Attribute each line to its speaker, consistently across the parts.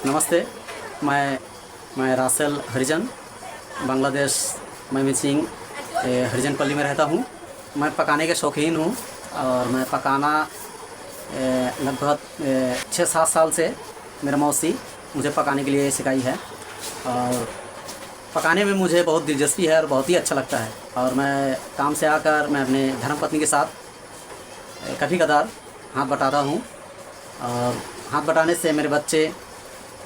Speaker 1: नमस्ते। मैं रासेल हरिजन बांग्लादेश मयमनसिंह हरिजन पल्ली में रहता हूँ। मैं पकाने के शौकीन हूँ और मैं पकाना लगभग 6-7 साल से मेरा मौसी मुझे पकाने के लिए सिखाई है और पकाने में मुझे बहुत दिलचस्पी है और बहुत ही अच्छा लगता है। और मैं काम से आकर मैं अपने धर्मपत्नी के साथ कभी कदार हाथ बटाता हूँ और हाथ बटाने से मेरे बच्चे,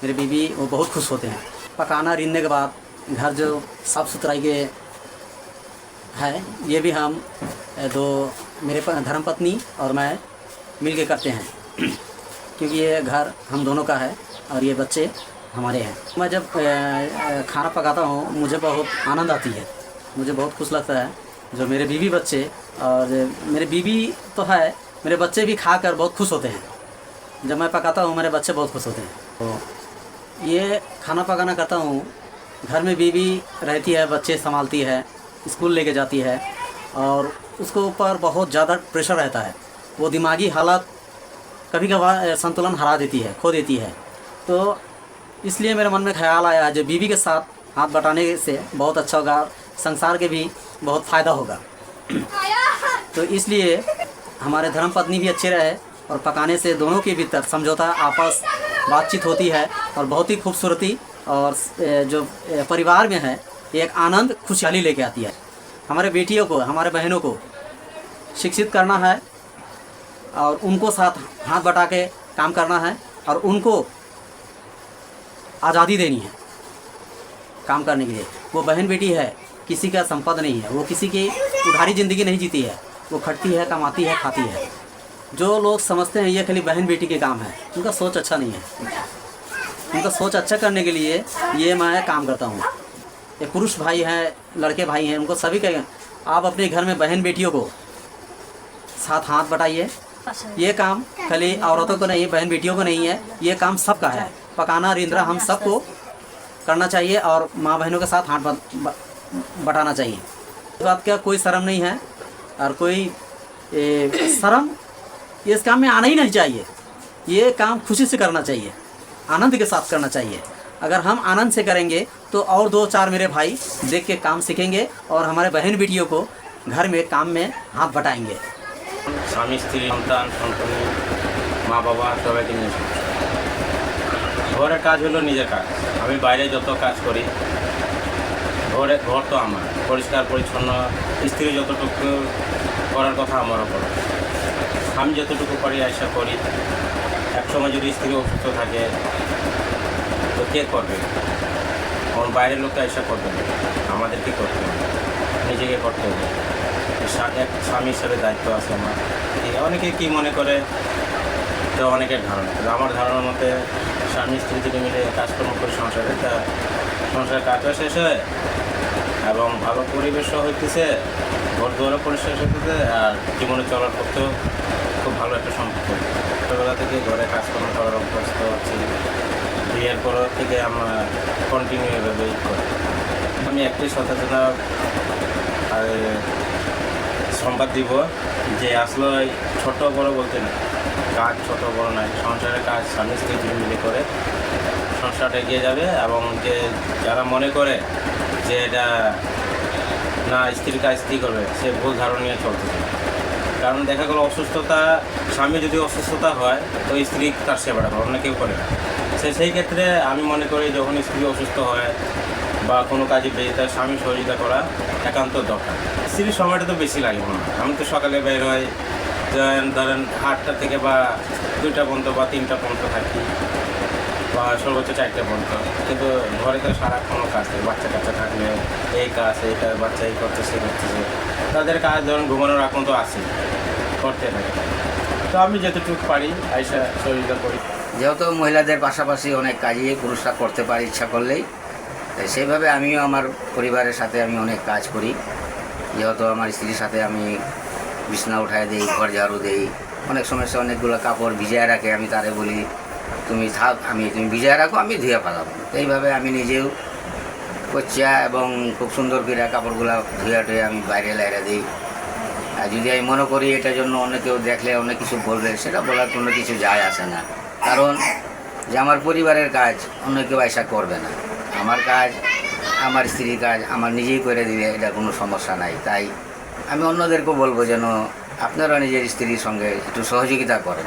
Speaker 1: मेरे बीवी वो बहुत खुश होते हैं। पकाना रिनने के बाद घर जो साफ़ सुथराई के है, ये भी हम दो मेरे धर्मपत्नी और मैं मिल के करते हैं क्योंकि ये घर हम दोनों का है और ये बच्चे हमारे हैं। मैं जब खाना पकाता हूँ मुझे बहुत आनंद आती है, मुझे बहुत खुश लगता है। जो मेरे बीवी बच्चे और मेरे बीवी तो है, मेरे बच्चे भी खाकर बहुत खुश होते हैं। जब मैं पकाता हूँ मेरे बच्चे बहुत खुश होते हैं। तो ये खाना पकाना करता हूँ, घर में बीवी रहती है, बच्चे संभालती है, स्कूल लेके जाती है और उसके ऊपर बहुत ज़्यादा प्रेशर रहता है। वो दिमागी हालत कभी कभार संतुलन हरा देती है, खो देती है। तो इसलिए मेरे मन में ख्याल आया जो बीवी के साथ हाथ बटाने से बहुत अच्छा होगा, संसार के भी बहुत फ़ायदा होगा। तो इसलिए हमारे धर्मपत्नी भी अच्छे रहे और पकाने से दोनों के भीतर समझौता, आपस बातचीत होती है और बहुत ही खूबसूरती और जो परिवार में है एक आनंद, खुशहाली लेके आती है। हमारे बेटियों को, हमारे बहनों को शिक्षित करना है और उनको साथ हाथ बटा के काम करना है और उनको आज़ादी देनी है काम करने के लिए। वो बहन बेटी है, किसी का संपद नहीं है, वो किसी की उधारी ज़िंदगी नहीं जीती है, वो खटती है, कमाती है, खाती है। जो लोग समझते हैं ये खाली बहन बेटी के काम है, उनका सोच अच्छा नहीं है। उनका सोच अच्छा करने के लिए ये मैं काम करता हूँ। ये पुरुष भाई हैं, लड़के भाई हैं, उनको सभी कहें आप अपने घर में बहन बेटियों को साथ हाथ बटाइए। ये काम खाली औरतों को नहीं, बहन बेटियों को नहीं है, ये काम सबका है। पकाना रिंदरा हम सबको करना चाहिए और माँ बहनों के साथ हाथ बटाना चाहिए। इस बात का कोई शर्म नहीं है और कोई शर्म इस काम में आना ही नहीं चाहिए। ये काम खुशी से करना चाहिए, आनंद के साथ करना चाहिए। अगर हम आनंद से करेंगे तो और 2-4 मेरे भाई देख के काम सीखेंगे और हमारे बहन बेटियों को घर में काम में हाथ बटाएंगे।
Speaker 2: स्वामी स्त्री सन्तान सन्तानी মা বাবা সবাইকে নিয়ে ঘরের কাজ হলো নিজের কাজ। আমি বাইরে যত কাজ করি ঘর তো আমার পরিষ্কার পরিচ্ছন্ন, স্ত্রী যতটুকু করার কথা আমারও করো। আমি যতটুকু পারি আশা করি। একসময় যদি স্ত্রী অসুস্থ থাকে তো কে করবে? কারণ বাইরের লোককে আশা করবে না, আমাদেরকে করতে হবে, নিজেকে করতে হবে। এক স্বামী হিসাবে দায়িত্ব আছে আমার। অনেকে কী মনে করে তো অনেকের ধারণা, কিন্তু আমার ধারণার মতে স্বামী স্ত্রী থেকে মিলে কাজকর্ম করে সংসারে তা সংসারের কাজও শেষ হয় এবং ভালো পরিবেশও হইতেছে, ঘর দুয়ারও পরিষ্কার হইতেছে আর জীবনে চলার পথেও খুব ভালো একটা সম্পর্ক। ছোটোবেলা থেকে ঘরে কাজকর্ম করার অভ্যস্ত আছি, বিয়ের পর থেকে আমরা কন্টিনিউ এভাবেই করি। আমি একটাই সচেতনতা সংবাদ দিব যে আসলে ছোট বড় বলতে না, কাজ ছোট বড় নয়, সংসারের কাজ স্বামী স্ত্রী মিলে করে সংসারটা এগিয়ে যাবে। এবং যে যারা মনে করে যে এটা না স্ত্রীর কাজ স্ত্রী করবে, সে ভুল ধারণা নিয়ে চলতেছে। কারণ দেখা গেলো অসুস্থতা, স্বামী যদি অসুস্থতা হয় তো স্ত্রী তার সেবাটা করে, অন্য কেউ করে না। সেই ক্ষেত্রে আমি মনে করি যখন স্ত্রী অসুস্থ হয় বা কোনো কাজে বেরিয়ে তার স্বামী সহযোগিতা করা একান্ত দরকার। স্ত্রীর সময়টা তো বেশি লাগে মনে হয়। আমি তো সকালে বের হই, ধরেন 8টা থেকে বা 2টা পর্যন্ত বা 3টা পর্যন্ত থাকি বা সর্বোচ্চ 4টে পর্যন্ত, কিন্তু ঘরে তো সারাক্ষণ কাজ থাকে। বাচ্চা কাচ্চা থাকলে এই কাজ, এইটা বাচ্চা এই করতেছে করতেছে, তাদের কাজ ধরেন ঘুমানোর এখন তো আছে, করতে থাকে। তো আমি যতটুকু পারি আইসা সহযোগিতা করি।
Speaker 3: যেহেতু মহিলাদের পাশাপাশি অনেক কাজই পুরুষরা করতে পারে ইচ্ছা করলেই, তাই সেইভাবে আমিও আমার পরিবারের সাথে আমি অনেক কাজ করি। যেহেতু আমার স্ত্রীর সাথে আমি বিছনা উঠায় দিই, ঘর ঝাড়ু দিই, অনেক সময় সে অনেকগুলো কাপড় ভিজিয়ে রাখে, আমি তারে বলি তুমি থাক, তুমি ভিজিয়ে রাখো, আমি ধুয়ে ফেলাবো। তো এইভাবে আমি নিজেও কচ্চা এবং খুব সুন্দর করে কাপড়গুলো ধুয়ে টুয়ে আমি বাইরে লাইরা দিই। আর যদি আমি মনে করি এটার জন্য অন্য কেউ দেখলে অনেক কিছু বলবে, সেটা বলার কোনো কিছু যায় আসে না। কারণ যে আমার পরিবারের কাজ অন্য কেউ আশা করবে না, আমার কাজ আমার স্ত্রীর কাজ আমার নিজেই করে দিবে, এটা কোনো সমস্যা নাই। তাই আমি অন্যদেরকেও বলবো যেন আপনারা নিজের স্ত্রীর সঙ্গে একটু সহযোগিতা করেন।